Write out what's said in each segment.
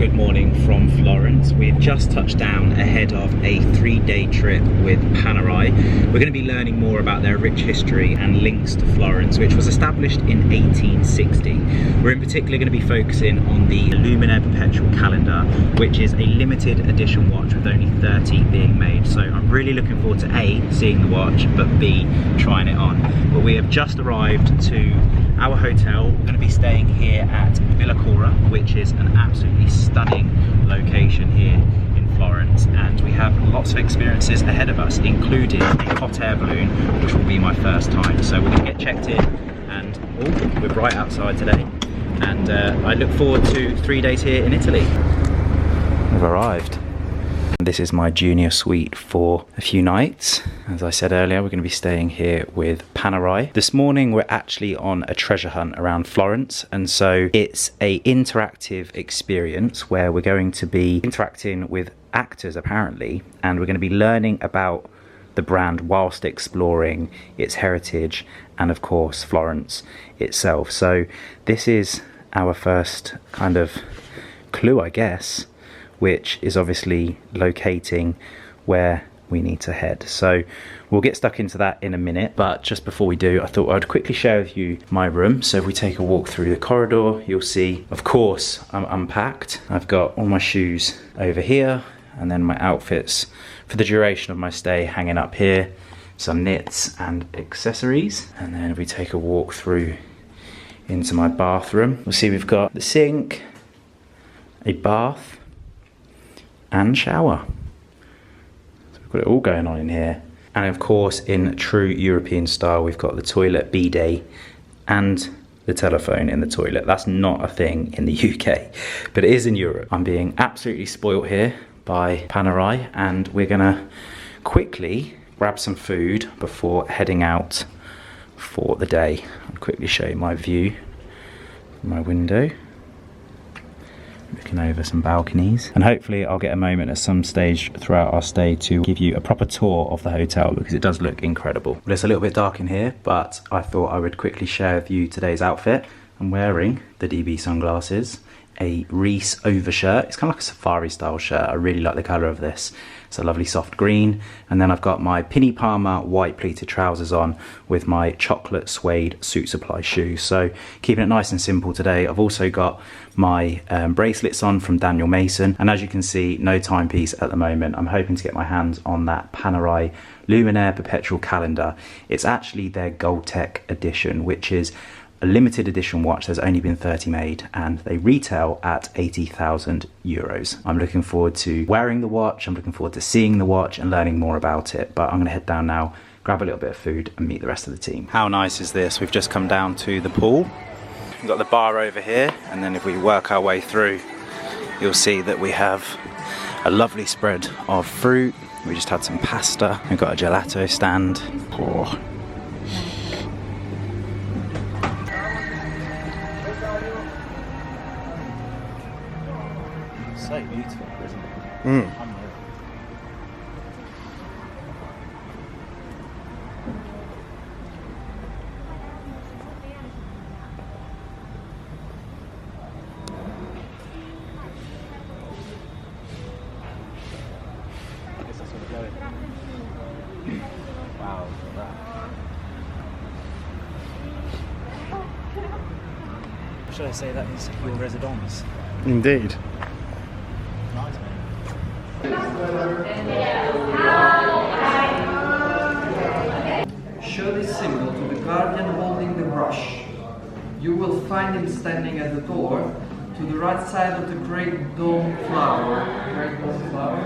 good morning from Florence. We've just touched down ahead of a 3-day trip with Panerai. We're going to be learning more about their rich history and links to Florence, which was established in 1860. We're in particular going to be focusing on the Luminor Perpetual Calendar, which is a limited edition watch with only 30 being made. So I'm really looking forward to A, seeing the watch, but B, trying it on. But we have just arrived to our hotel. We're going to be staying here at Villa Cora, which is an absolutely stunning location here in Florence, and we have lots of experiences ahead of us, including a hot air balloon, which will be my first time. So we're going to get checked in, and we're right outside today, and I look forward to 3 days here in Italy. We've arrived. This is my junior suite for a few nights. As I said earlier, we're going to be staying here with Panerai. This morning we're actually on a treasure hunt around Florence, and so it's a interactive experience where we're going to be interacting with actors apparently, and we're going to be learning about the brand whilst exploring its heritage and of course Florence itself. So this is our first kind of clue, I guess, which is obviously locating where we need to head. So we'll get stuck into that in a minute, but just before we do, I thought I'd quickly share with you my room. So if we take a walk through the corridor, you'll see, of course, I'm unpacked. I've got all my shoes over here, and then my outfits for the duration of my stay hanging up here, some knits and accessories. And then if we take a walk through into my bathroom, we'll see we've got the sink, a bath, and shower. So we've got it all going on in here. And of course, in true European style, we've got the toilet bidet and the telephone in the toilet. That's not a thing in the UK, but it is in Europe. I'm being absolutely spoilt here by Panerai, and we're gonna quickly grab some food before heading out for the day. I'll quickly show you my view from my window, looking over some balconies, and hopefully I'll get a moment at some stage throughout our stay to give you a proper tour of the hotel, because it does look incredible. Well, it's a little bit dark in here, but I thought I would quickly share with you today's outfit. I'm wearing the DB sunglasses, a Reese overshirt. It's kind of like a safari style shirt. I really like the colour of this. It's a lovely soft green, and then I've got my Pinny Palmer white pleated trousers on with my chocolate suede suit supply shoes. So keeping it nice and simple today. I've also got my bracelets on from Daniel Mason, and as you can see, no timepiece at the moment. I'm hoping to get my hands on that Panerai Luminaire Perpetual Calendar. It's actually their Gold Tech edition, which is a limited edition watch. There's only been 30 made, and they retail at 80,000 euros. I'm looking forward to wearing the watch, I'm looking forward to seeing the watch and learning more about it, but I'm gonna head down now, grab a little bit of food and meet the rest of the team. How nice is this? We've just come down to the pool. We've got the bar over here, and then if we work our way through, you'll see that we have a lovely spread of fruit. We just had some pasta. We've got a gelato stand. Oh. So beautiful, isn't it? Unreal. I guess that's where we're going. Wow, look at that. Should I say that is your residence? Indeed. Nice, man. Show this symbol to the guardian holding the brush. You will find him standing at the door to the right side of the great dome flower. Great dome flower.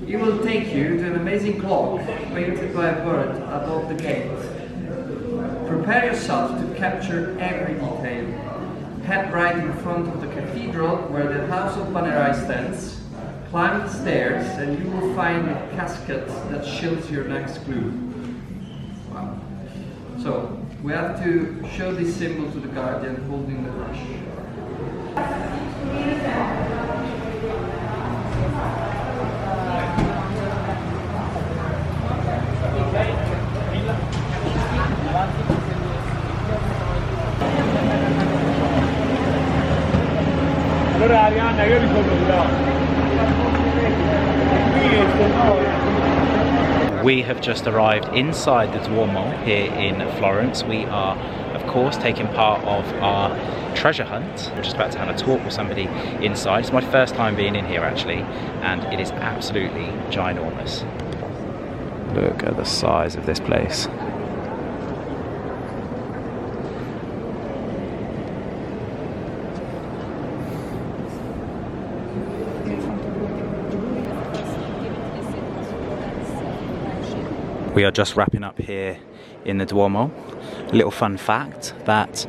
He will take you to an amazing clock painted by a bird above the gate. Prepare yourself to capture every detail. Head right in front of the cathedral where the house of Panerai stands. Climb the stairs and you will find a casket that shields your next clue. Wow. So, we have to show this symbol to the guardian holding the brush. We have just arrived inside the Duomo here in Florence. We are, of course, taking part of our treasure hunt. We're just about to have a talk with somebody inside. It's my first time being in here actually, and it is absolutely ginormous. Look at the size of this place. We are just wrapping up here in the Duomo. A little fun fact that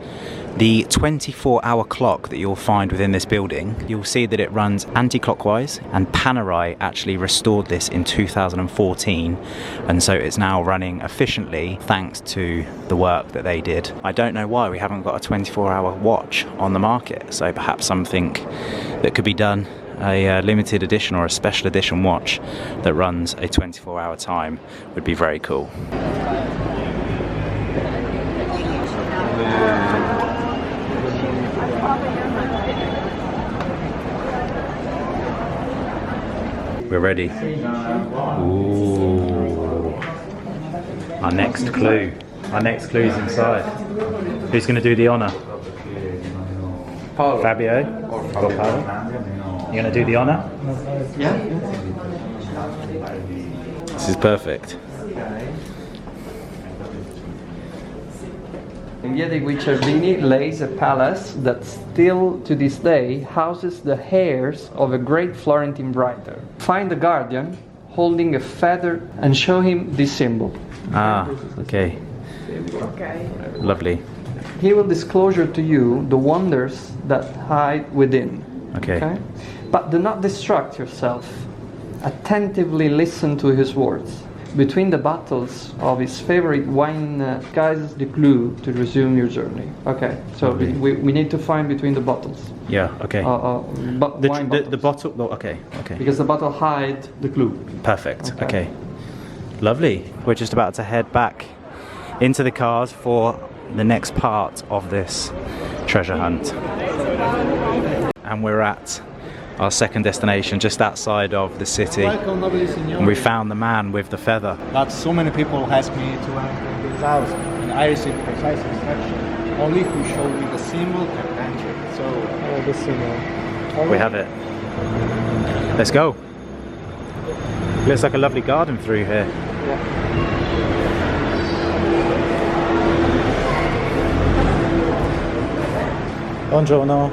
the 24-hour clock that you'll find within this building, you'll see that it runs anti-clockwise, and Panerai actually restored this in 2014, and so it's now running efficiently thanks to the work that they did. I don't know why we haven't got a 24-hour watch on the market, so perhaps something that could be done, a limited edition or a special edition watch that runs a 24-hour time would be very cool. We're ready. Ooh. Our next clue. Our next clue is inside. Who's going to do the honour? Paolo. Fabio or Paolo? You're going to do the honour? Yeah. This is perfect. In Via dei Guicciardini lays a palace that still to this day houses the heirs of a great Florentine writer. Find the guardian holding a feather and show him this symbol. Ah, okay. Lovely. He will disclose to you the wonders that hide within. Okay. But do not distract yourself. Attentively listen to his words. Between the bottles of his favorite wine guides the clue to resume your journey. Okay, so we need to find between the bottles. Yeah, okay. Wine bottles. The bottle, oh, okay. Because the bottle hides the clue. Perfect, okay. Lovely. We're just about to head back into the cars for the next part of this treasure hunt. And we're at our second destination, just outside of the city. Welcome, lovely signor. And we found the man with the feather. But so many people ask me to enter this house, and I received precise instruction. Only who show me the symbol can enter. So, the symbol. We have it. Let's go. Looks like a lovely garden through here. Buongiorno.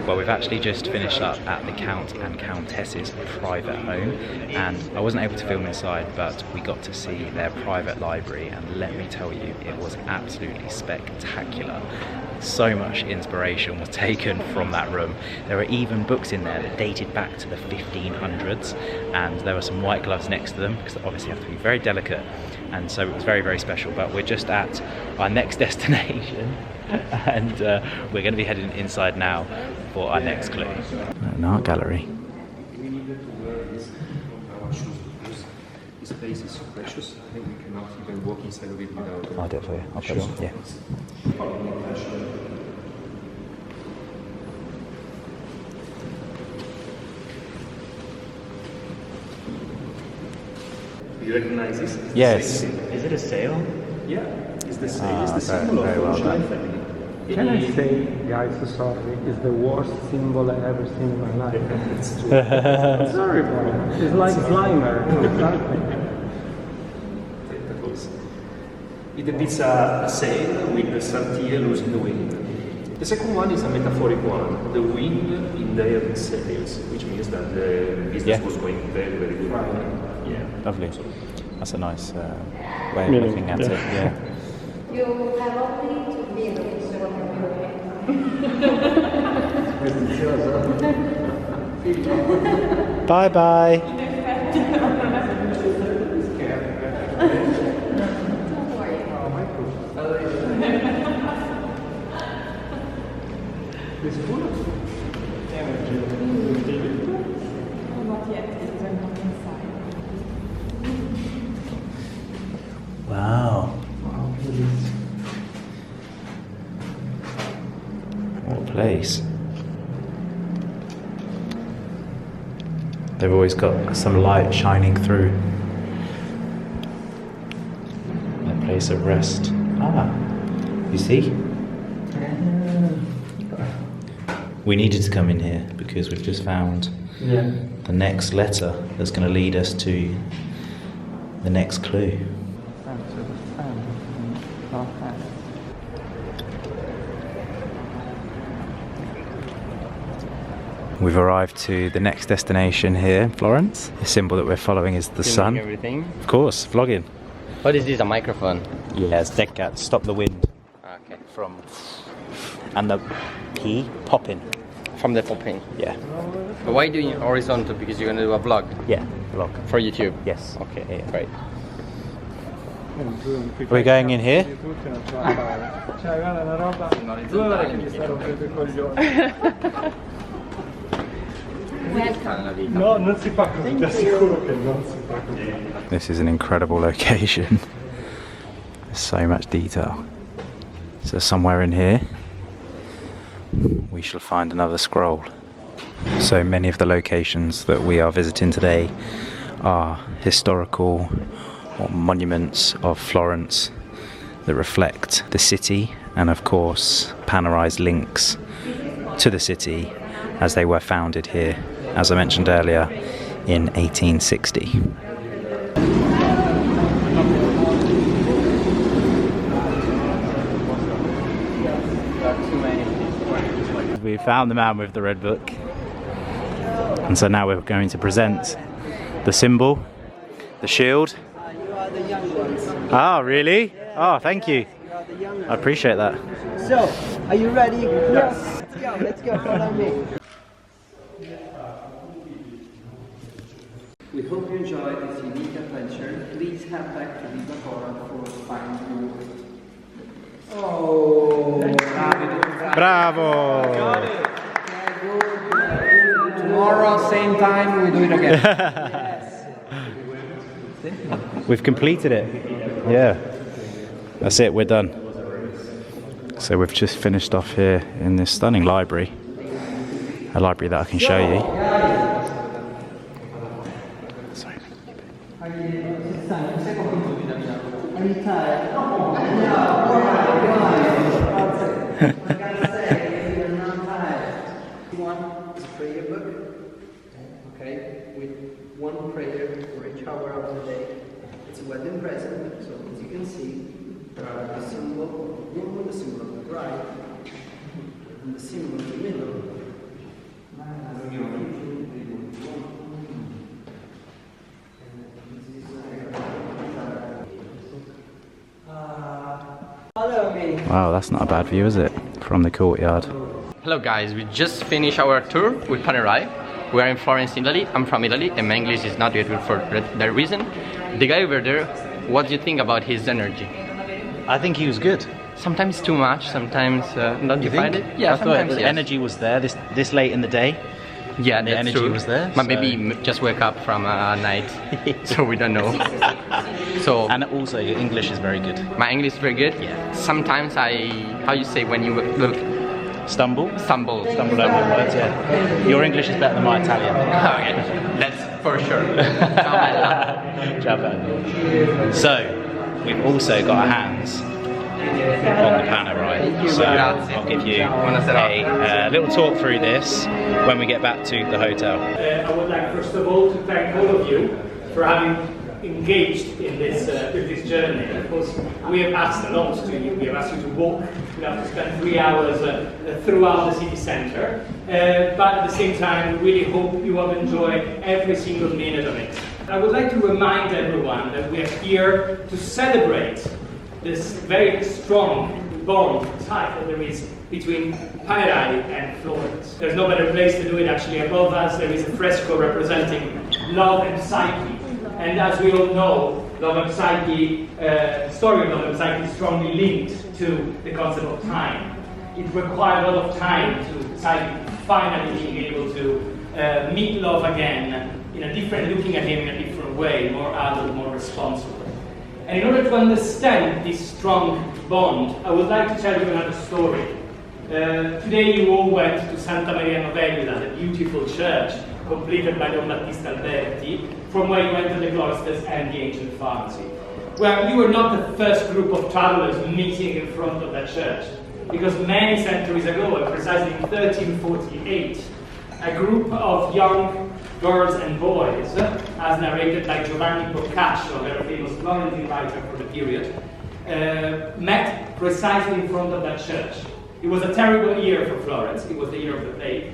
Well, we've actually just finished up at the Count and Countess's private home, and I wasn't able to film inside, but we got to see their private library, and let me tell you, it was absolutely spectacular. So much inspiration was taken from that room. There were even books in there that dated back to the 1500s, and there were some white gloves next to them, because they obviously have to be very delicate, and so it was very, very special. But we're just at our next destination, and we're going to be heading inside now for our next clue. An art gallery. We needed to wear this our shoes because this place is so precious. I think we cannot even walk inside of it without. I'll do it for you. I'll put it on. Yeah. You recognize this? Yes. Is it a sail? Yeah, it's the same. It's the symbol very well of done. the family. Can I say, guys, sorry, it's the worst symbol I've ever seen in my life. It's horrible. It's like Slimer. Tentacles. It depicts a sail with the sartier losing the wind. The second one is a metaphorical one, the wind in their sails, which means that the business was going very, very good. Yeah. Lovely. That's a nice way of looking at it. Yeah. You have only to be the Bye bye. Wow. What a place. They've always got some light shining through. Their place of rest. Ah, you see? We needed to come in here because we've just found the next letter that's going to lead us to the next clue. We've arrived to the next destination here in Florence. The symbol that we're following is the sun. Everything. Of course, vlogging. What is this, a microphone? Yeah, it's dead cat. Stop the wind. Okay. From and the P popping. From the popping. Yeah. But why doing horizontal? Because you're gonna do a vlog Yeah, vlog. for YouTube. Yes. Okay, Yeah. great. We're going in here. No, non si fa così, ti assicuro che non si fa così. This is an incredible location. There's so much detail. So somewhere in here we shall find another scroll. So many of the locations that we are visiting today are historical or monuments of Florence that reflect the city and of course Panerai's links to the city as they were founded here, as I mentioned earlier, in 1860. We found the man with the red book, and so now we're going to present the symbol, the shield. You are the young ones. Ah, really? Oh, thank you. You are the young ones. I appreciate that. So, are you ready? Yes. Let's go, follow me. We hope you enjoyed this unique adventure. Please head back to Cora for final reward. Oh, Bravo! Tomorrow, same time, we do it again. yes. We've completed it. Yeah. That's it, we're done. So we've just finished off here in this stunning library. A library that I can show you. Sorry. One is a prayer book, okay, with one prayer for each hour of the day. It's a wedding present, so as you can see, there are the symbol of the groom and the symbol of the bride, and the symbol in the middle. Follow me. Wow, that's not a bad view, is it? From the courtyard. Hello guys, we just finished our tour with Panerai. We are in Florence, Italy. I'm from Italy and my English is not yet good for that reason. The guy over there, what do you think about his energy? I think he was good. Sometimes too much, sometimes not. You find it? Yeah, I thought sometimes the yes. energy was there this late in the day. Yeah, the that's energy true. was there. But so- maybe just wake up from a night, so we don't know. So And also, your English is very good. my English is very good. Yeah. Sometimes how you say when you Stumble? stumble. Stumble over words, yeah. Your English is better than my Italian. Okay, that's for sure. Ciao, Fabio. So, we've also got our hands on the Panerai. So, Grazie. I'll give you Buonasera. a little talk through this when we get back to the hotel. I would like first of all to thank all of you for having engaged in this journey. Of course, we have asked a lot to you. We have asked you to walk. We have to spend 3 hours throughout the city center. But at the same time, we really hope you will enjoy every single minute of it. I would like to remind everyone that we are here to celebrate this very strong bond, tie that there is between Panerai and Florence. There's no better place to do it. Actually, above us there is a fresco representing love and psyche. And as we all know, love and psyche, the story of love and psyche is strongly linked to the concept of time. It required a lot of time to psyche finally being able to meet love again in a different, looking at him in a different way, more adult, more responsible. And in order to understand this strong bond, I would like to tell you another story. Today you all went to Santa Maria Novella, the beautiful church completed by Don Battista Alberti, from where you entered the cloisters and the ancient pharmacy. Well, you were not the first group of travelers meeting in front of that church, because many centuries ago, and precisely in 1348, a group of young girls and boys, as narrated by Giovanni Boccaccio, a very famous Florentine writer for the period, met precisely in front of that church. It was a terrible year for Florence, it was the year of the plague,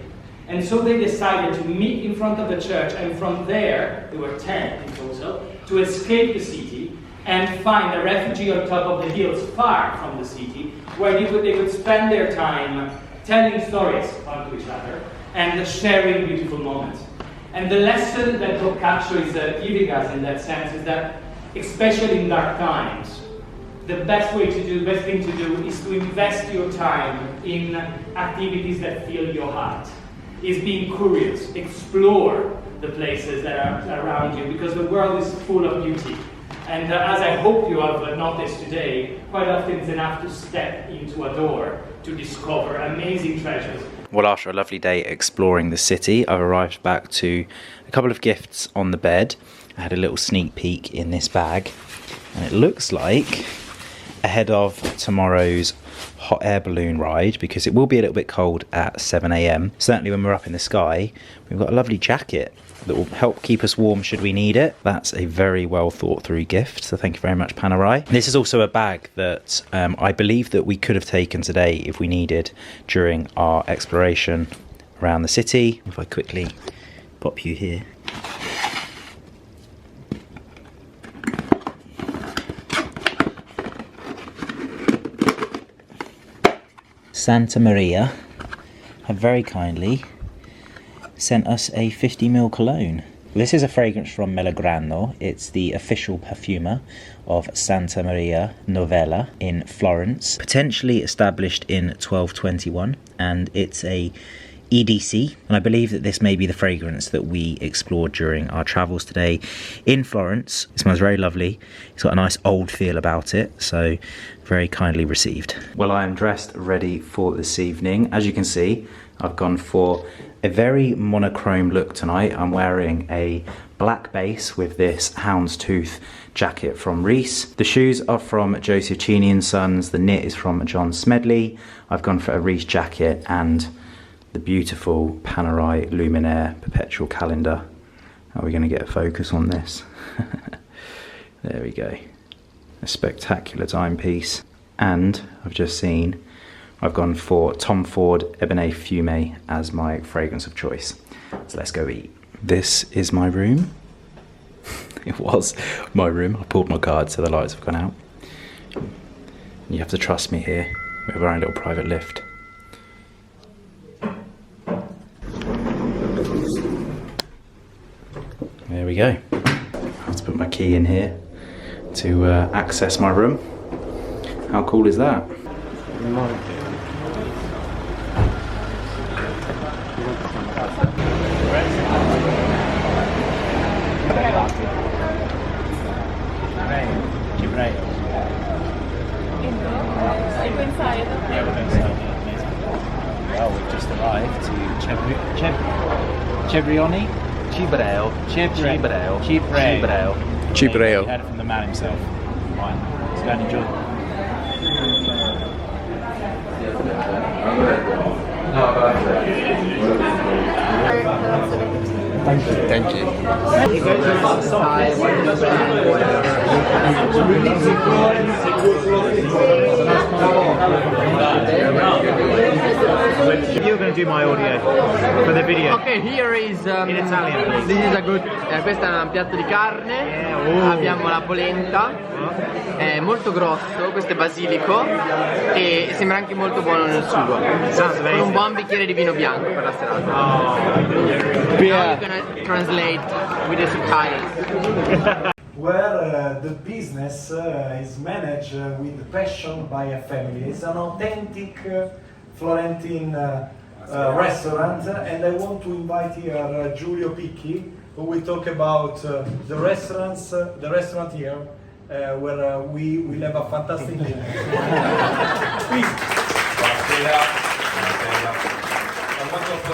and so they decided to meet in front of the church, and from there, there were 10 in total, to escape the city and find a refugee on top of the hills far from the city, where they could spend their time telling stories one to each other and sharing beautiful moments. And the lesson that Boccaccio is giving us in that sense is that, especially in dark times, the best thing to do is to invest your time in activities that fill your heart. Is being curious, explore the places that are around you, because the world is full of beauty. And as I hope you have noticed today, quite often it's enough to step into a door to discover amazing treasures. Well, after a lovely day exploring the city, I've arrived back to a couple of gifts on the bed. I had a little sneak peek in this bag, and it looks like ahead of tomorrow's hot air balloon ride, because it will be a little bit cold at 7 AM. Certainly when we're up in the sky, we've got a lovely jacket that will help keep us warm should we need it. That's a very well thought through gift, so thank you very much, Panerai. This is also a bag that I believe that we could have taken today if we needed during our exploration around the city. If I quickly pop you here. Santa Maria have very kindly sent us a 50ml cologne. This is a fragrance from Melograno. It's the official perfumer of Santa Maria Novella in Florence, potentially established in 1221, and it's a EDC, and I believe that this may be the fragrance that we explored during our travels today in Florence. It smells very lovely. It's got a nice old feel about it, so very kindly received. Well, I am dressed ready for this evening. As you can see, I've gone for a very monochrome look tonight. I'm wearing a black base with this houndstooth jacket from Reiss. The shoes are from Joseph Cini & Sons. The knit is from John Smedley. I've gone for a Reiss jacket and the beautiful Panerai Luminor Perpetual Calendar. How are we going to get a focus on this? There we go. A spectacular timepiece. And I've just seen I've gone for Tom Ford Ebene Fume as my fragrance of choice. So let's go eat. This is my room. It was my room. I pulled my card so the lights have gone out. You have to trust me here. We have our own little private lift. There we go. I have to put my key in here to access my room. How cool is that? Well, we've just arrived to Cebrioni? Cibreo. Cibreo. Cibreo. You heard it from the man himself. Right, let's go and enjoy. Thank you. You're going to do my audio for the video. Okay, here is in Italian, please. This is a good. Questo è un piatto di carne. Abbiamo la polenta. È molto grosso, questo è basilico e sembra anche molto buono nel sugo. Con un buon bicchiere di vino bianco per la serata. Now you're gonna translate with the subtitles. Where the business is managed with passion by a family. It's an authentic Florentine restaurant, and I want to invite here Giulio Picchi, who will talk about the restaurant here, where we will have a fantastic dinner. Please.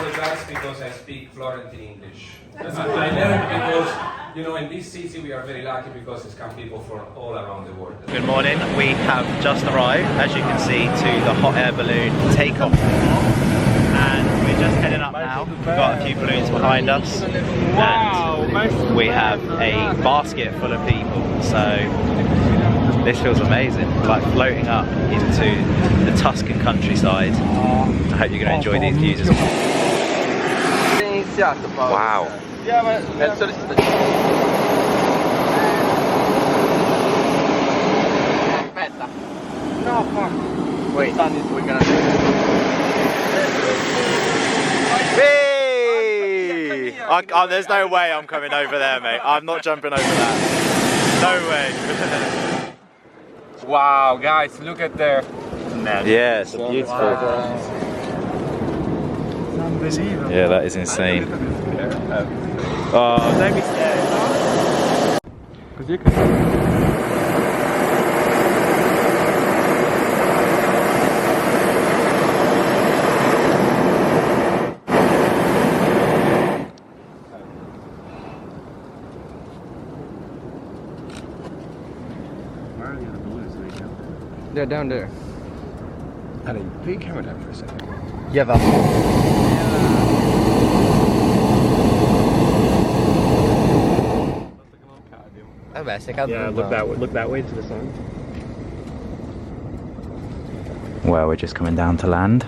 apologize because I speak Florentine English. I learned because, you know, in this city we are very lucky because it's come people from all around the world. Good morning. We have just arrived, as you can see, to the hot air balloon takeoff. And we're just heading up now. We've got a few balloons behind us. And we have a basket full of people. So this feels amazing, like floating up into the Tuscan countryside. I hope you're going to enjoy these views as well. Wow. Aspetta. No, fuck. Wait, we're gonna do it. There's no way I'm coming over there, mate. I'm not jumping over that. No way. Wow, guys, look at the... Yeah, it's beautiful. Yeah, that is insane. Oh, don't be scared. Because you can. They're down there. Ali, put your camera down for a second. Yeah, va. Vabbè, sei caduto. Yeah, look that way to the sun. Well, we're just coming down to land.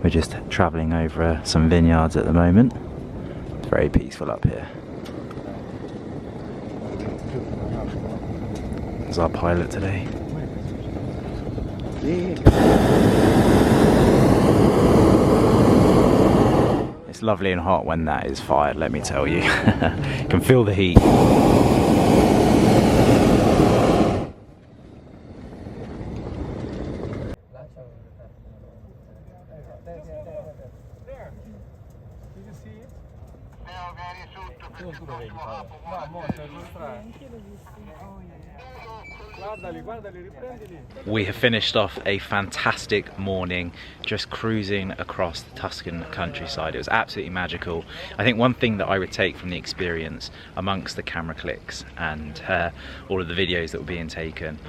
We're just travelling over some vineyards at the moment. It's very peaceful up here. There's our pilot today. It's lovely and hot when that is fired, let me tell you. You can feel the heat. We have finished off a fantastic morning just cruising across the Tuscan countryside. It was absolutely magical. I think one thing that I would take from the experience, amongst the camera clicks and all of the videos that were being taken,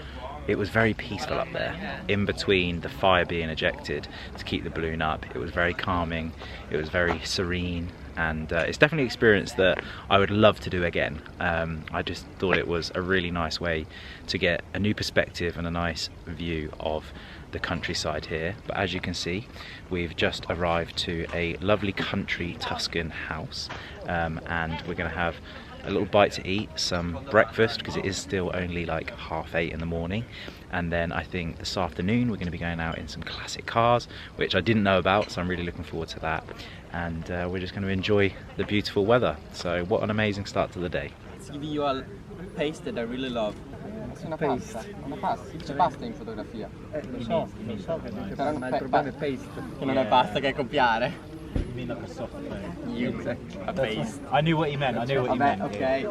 it was very peaceful up there. In between the fire being ejected to keep the balloon up, it was very calming, it was very serene, and it's definitely an experience that I would love to do again. I just thought it was a really nice way to get a new perspective and a nice view of the countryside here. But as you can see, we've just arrived to a lovely country Tuscan house, and we're going to have a little bite to eat, some breakfast, because it is still only like 8:30 in the morning, and then I think this afternoon we're going to be going out in some classic cars, which I didn't know about, so I'm really looking forward to that. And we're just going to enjoy the beautiful weather. So what an amazing start to the day. Let's give you a paste that I really love. It's una pasta. Una pasta, si dice pasta in fotografia. Lo so che Però ma il problema è paste. Che non è pasta, che è copiare. You mean like a soft paste? You say a paste. I knew what he meant. I knew what he meant. Okay.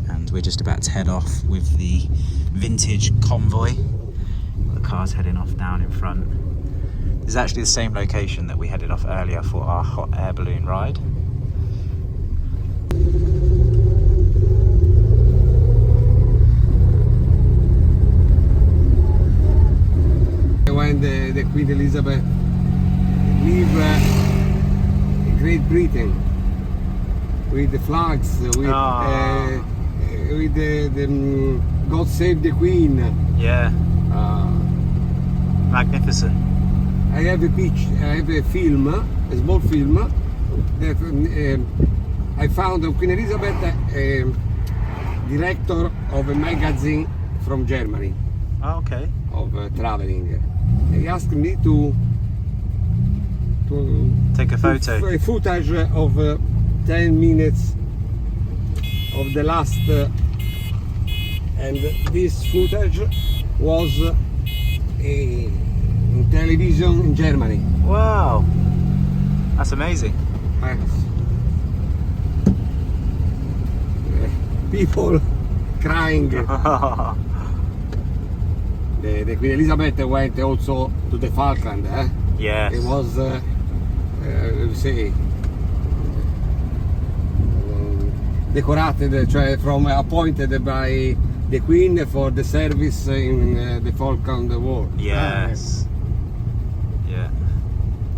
And we're just about to head off with the vintage convoy. The car's heading off down in front. This is actually the same location that we headed off earlier for our hot air balloon ride. When the Queen Elizabeth leave Great Britain with the flags, with the God Save the Queen. Yeah. Magnificent. I have a film, a small film that I found of Queen Elizabeth, director of a magazine from Germany. Oh, okay. Of traveling. He asked me to take a photo. A footage of 10 minutes of the last, and this footage was in television in Germany. Wow, that's amazing. People crying. the Queen Elizabeth went also to the Falkland. Yes. It was, let me say, decorated, cioè from appointed by the Queen for the service in the Falkland War. Yes. Yeah.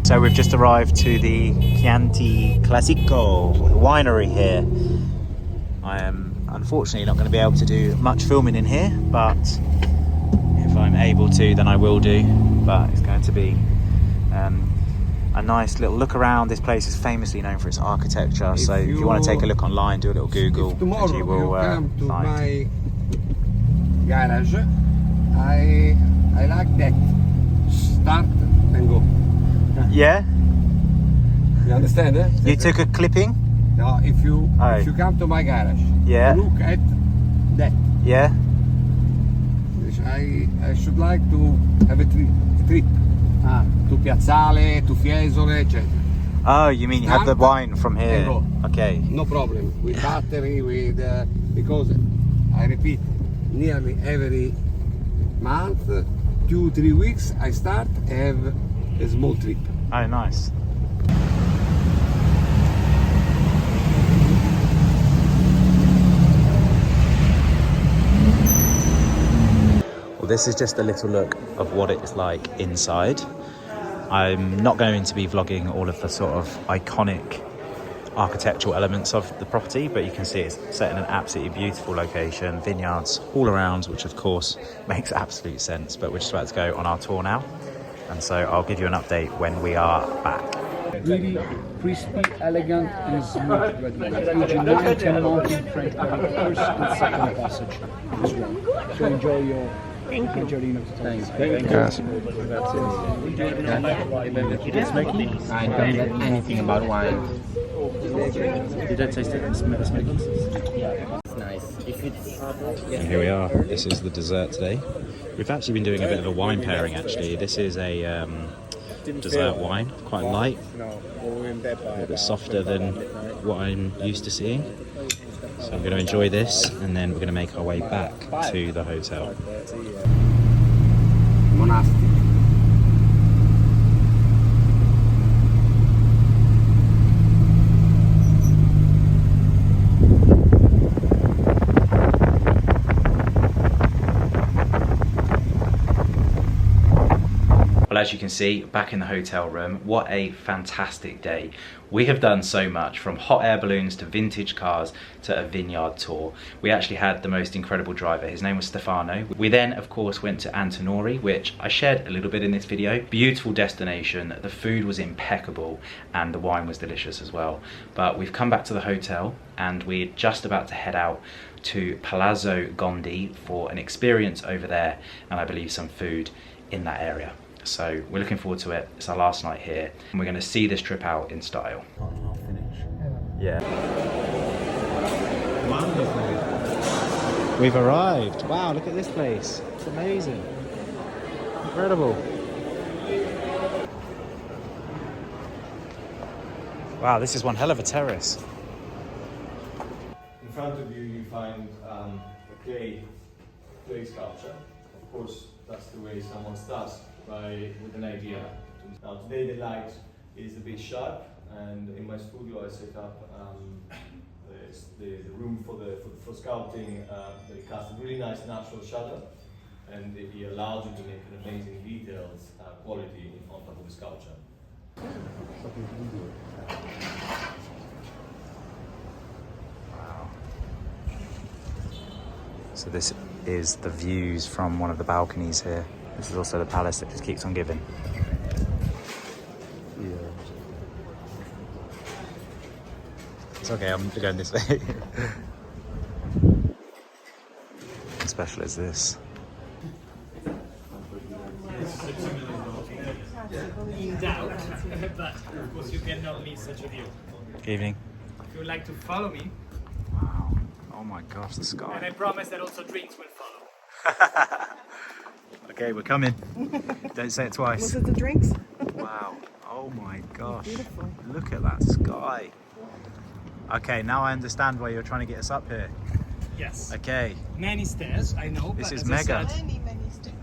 So we've just arrived to the Chianti Classico winery here. I am unfortunately not going to be able to do much filming in here, but if I'm able to, then I will do. But it's going to be a nice little look around. This place is famously known for its architecture, so if you want to take a look online, do a little Google, and you will come to find. my garage. I like that. Start and go. Yeah? You understand? You took a clipping? No, if you come to my garage, yeah, look at that. Yeah. I should like to have a trip. To Piazzale, to Fiesole, etc. Oh, you mean you have the wine from here? Go. Okay. No problem. With battery, with because I repeat, nearly every month, 2-3 weeks, I start have a small trip. Oh, nice. Well, this is just a little look of what it's like inside. I'm not going to be vlogging all of the sort of iconic architectural elements of the property, but you can see it's set in an absolutely beautiful location, vineyards all around, which of course makes absolute sense. But we're just about to go on our tour now, and so I'll give you an update when we are back. Really crispy, elegant, and smooth red wine. Aged 9-10 months in French barrel, first and second passage as well. So enjoy your Angelino. Thanks. Grazie. You did smoky? I don't get anything about wine. You don't taste it? Smell smoky? It's nice. If it's... And here we are. This is the dessert today. We've actually been doing a bit of a wine pairing actually. This is a dessert wine, quite light, a little bit softer than what I'm used to seeing. So I'm going to enjoy this, and then we're going to make our way back to the hotel. Monastic. Well, as you can see, back in the hotel room, what a fantastic day. We have done so much, from hot air balloons to vintage cars to a vineyard tour. We actually had the most incredible driver. His name was Stefano. We then, of course, went to Antinori, which I shared a little bit in this video. Beautiful destination. The food was impeccable and the wine was delicious as well. But we've come back to the hotel and we're just about to head out to Palazzo Gondi for an experience over there, and I believe some food in that area. So we're looking forward to it. It's our last night here, and we're going to see this trip out in style. Yeah. Wonderful. We've arrived. Wow, look at this place. It's amazing. Incredible. Wow, this is one hell of a terrace. In front of you, you find a clay sculpture. Of course, that's the way someone starts, with an idea. Now today the light is a bit sharp, and in my studio I set up the room for sculpting. They cast a really nice natural shadow, and it allows you to make an amazing details quality on top of the sculpture. Wow. So this is the views from one of the balconies here. This is also the palace that just keeps on giving. Yeah. It's okay, I'm going this way. How special is this? In doubt, but of course you cannot miss such a view. Good evening. If you would like to follow me. Wow. Oh my gosh, the sky. And I promise that also drinks will follow. Okay, we're coming. Don't say it twice. Was it the drinks? Wow. Oh my gosh. Beautiful. Look at that sky. Okay, now I understand why you're trying to get us up here. Yes. Okay. Many stairs, I know. This but is as I mega. said,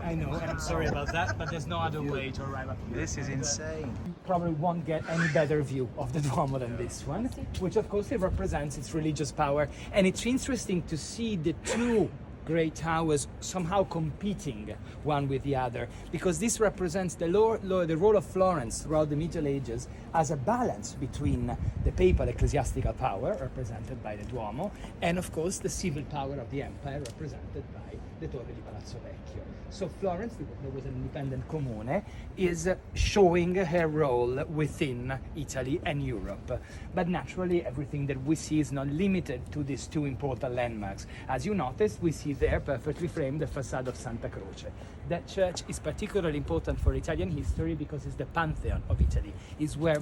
I know, and I'm sorry about that, but there's no other way to arrive up here. This is insane. You probably won't get any better view of the Duomo than this one, which of course it represents its religious power. And it's interesting to see the two great towers somehow competing one with the other, because this represents the role of Florence throughout the Middle Ages as a balance between the papal ecclesiastical power, represented by the Duomo, and of course the civil power of the empire, represented by the Torre di Palazzo Vecchio. So Florence, because there was an independent comune, is showing her role within Italy and Europe. But naturally, everything that we see is not limited to these two important landmarks. As you noticed, we see there perfectly framed the facade of Santa Croce. That church is particularly important for Italian history because it's the pantheon of Italy. It's where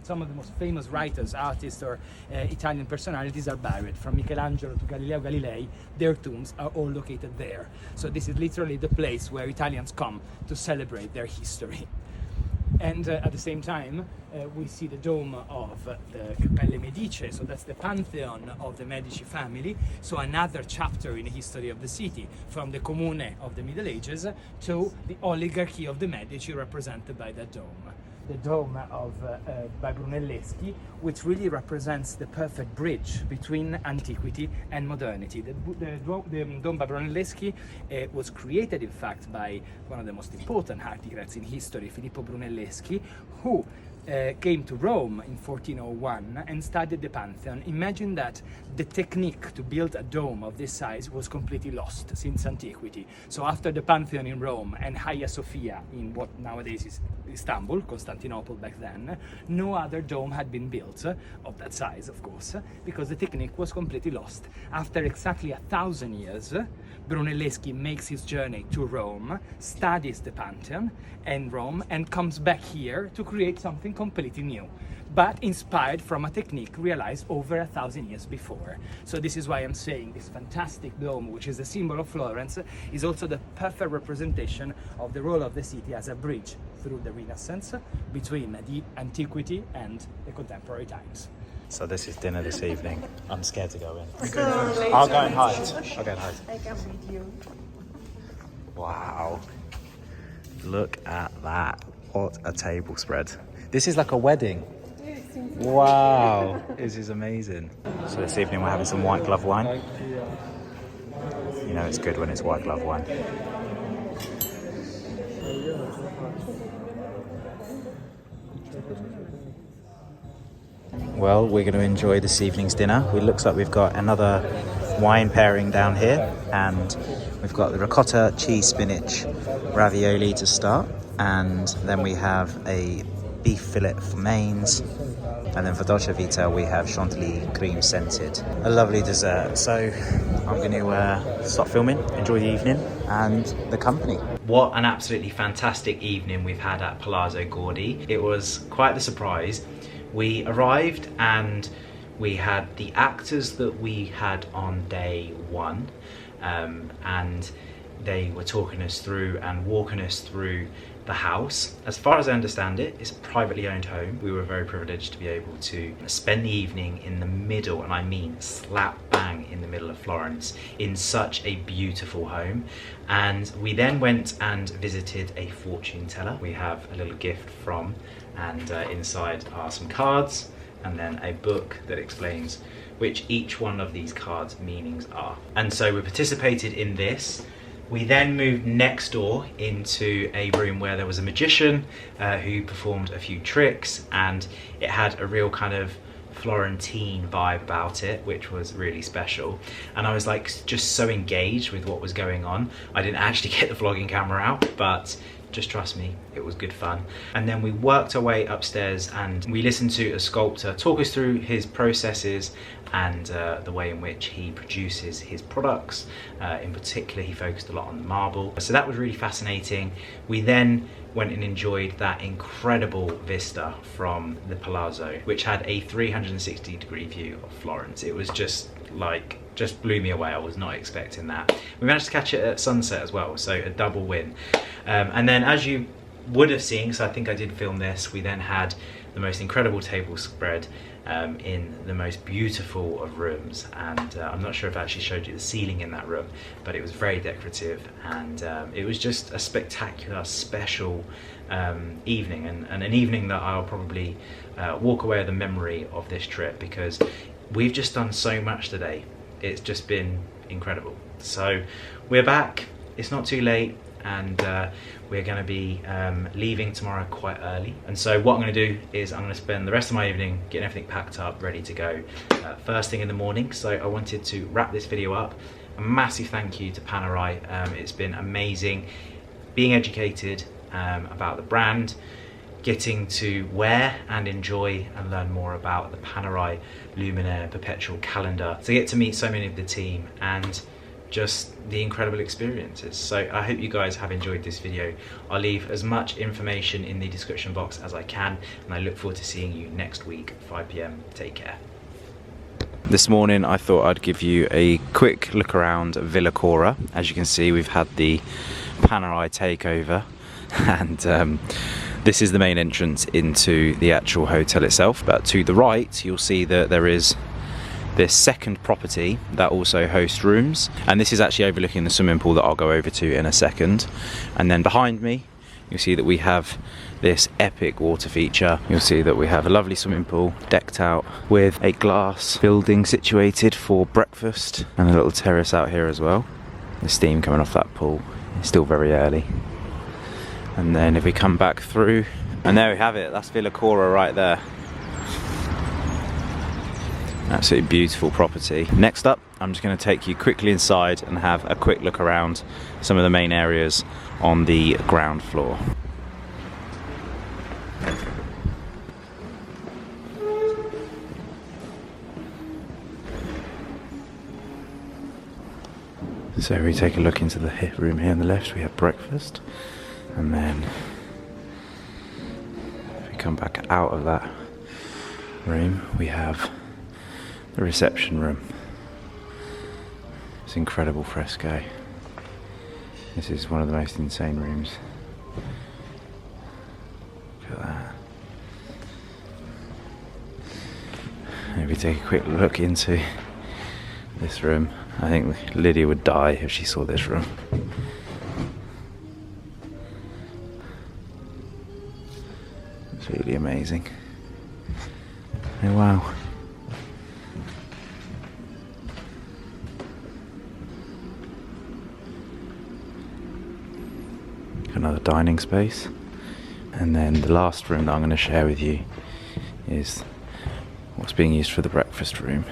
some of the most famous writers, artists, or Italian personalities are buried. From Michelangelo to Galileo Galilei, their tombs are all located there. So this is literally the place where Italians come to celebrate their history. And at the same time, we see the dome of the Cappelle Medici, so that's the pantheon of the Medici family, so another chapter in the history of the city, from the Comune of the Middle Ages to the oligarchy of the Medici, represented by that dome. The dome by Brunelleschi, which really represents the perfect bridge between antiquity and modernity. The dome by Brunelleschi was created, in fact, by one of the most important architects in history, Filippo Brunelleschi, who came to Rome in 1401 and studied the Pantheon. Imagine that the technique to build a dome of this size was completely lost since antiquity. So after the Pantheon in Rome and Hagia Sophia in what nowadays is Istanbul, Constantinople back then, no other dome had been built of that size, of course, because the technique was completely lost. After exactly 1,000 years, Brunelleschi makes his journey to Rome, studies the Pantheon and Rome, and comes back here to create something completely new, but inspired from a technique realized over 1,000 years before. So this is why I'm saying this fantastic dome, which is the symbol of Florence, is also the perfect representation of the role of the city as a bridge through the Renaissance between the antiquity and the contemporary times. So this is dinner this evening. I'm scared to go in. So I'll go and hide. I'll go and hide. I come with you. Wow. Look at that. What a table spread. This is like a wedding. Wow. This is amazing. So this evening we're having some white glove wine. You know it's good when it's white glove wine. Well, we're going to enjoy this evening's dinner. It looks like we've got another wine pairing down here, and we've got the ricotta cheese spinach ravioli to start, and then we have a beef fillet for mains, and then for dolce vita we have chantilly cream scented. A lovely dessert. So I'm going to stop filming, enjoy the evening and the company. What an absolutely fantastic evening we've had at Palazzo Gordi. It was quite the surprise. We arrived and we had the actors that we had on day one, and they were talking us through and walking us through the house. As far as I understand it, it's a privately owned home. We were very privileged to be able to spend the evening in the middle, and I mean slap bang in the middle of Florence, in such a beautiful home. And we then went and visited a fortune teller. We have a little gift from, and inside are some cards and then a book that explains which each one of these cards' meanings are. And so we participated in this. We then moved next door into a room where there was a magician who performed a few tricks, and it had a real kind of Florentine vibe about it, which was really special. And I was like just so engaged with what was going on. I didn't actually get the vlogging camera out, but just trust me, it was good fun. And then we worked our way upstairs and we listened to a sculptor talk us through his processes and the way in which he produces his products. In particular, he focused a lot on the marble. So that was really fascinating. We then went and enjoyed that incredible vista from the Palazzo, which had a 360-degree view of Florence. It was just blew me away. I was not expecting that. We managed to catch it at sunset as well, so a double win. And then, as you would have seen, because I think I did film this, we then had the most incredible table spread in the most beautiful of rooms, and I'm not sure if I actually showed you the ceiling in that room, but it was very decorative, and it was just a spectacular, special evening, and an evening that I'll probably walk away with a memory of this trip, because we've just done so much today. It's just been incredible. So we're back, it's not too late, and we're going to be leaving tomorrow quite early. And so what I'm going to do is I'm going to spend the rest of my evening getting everything packed up, ready to go first thing in the morning. So I wanted to wrap this video up. A massive thank you to Panerai. It's been amazing being educated about the brand, getting to wear and enjoy and learn more about the Panerai Luminor Perpetual Calendar, to get to meet so many of the team, and just the incredible experiences. So I hope you guys have enjoyed this video. I'll leave as much information in the description box as I can, and I look forward to seeing you next week at 5 PM. Take care. This morning I thought I'd give you a quick look around Villa Cora. As you can see, we've had the Panerai takeover, and this is the main entrance into the actual hotel itself. But to the right you'll see that there is this second property that also hosts rooms, and this is actually overlooking the swimming pool that I'll go over to in a second. And then behind me you'll see that we have this epic water feature. You'll see that we have a lovely swimming pool decked out with a glass building situated for breakfast, and a little terrace out here as well. The steam coming off that pool. It's still very early. And then if we come back through, and there we have it, that's Villa Cora right there. Absolutely beautiful property. Next up, I'm just going to take you quickly inside and have a quick look around some of the main areas on the ground floor. So we take a look into the room here on the left, we have breakfast, and then if we come back out of that room, we have the reception room. It's incredible fresco. This is one of the most insane rooms. Look at that. Maybe take a quick look into this room. I think Lydia would die if she saw this room. It's really amazing. Oh wow. Another dining space, and then the last room that I'm going to share with you is what's being used for the breakfast room.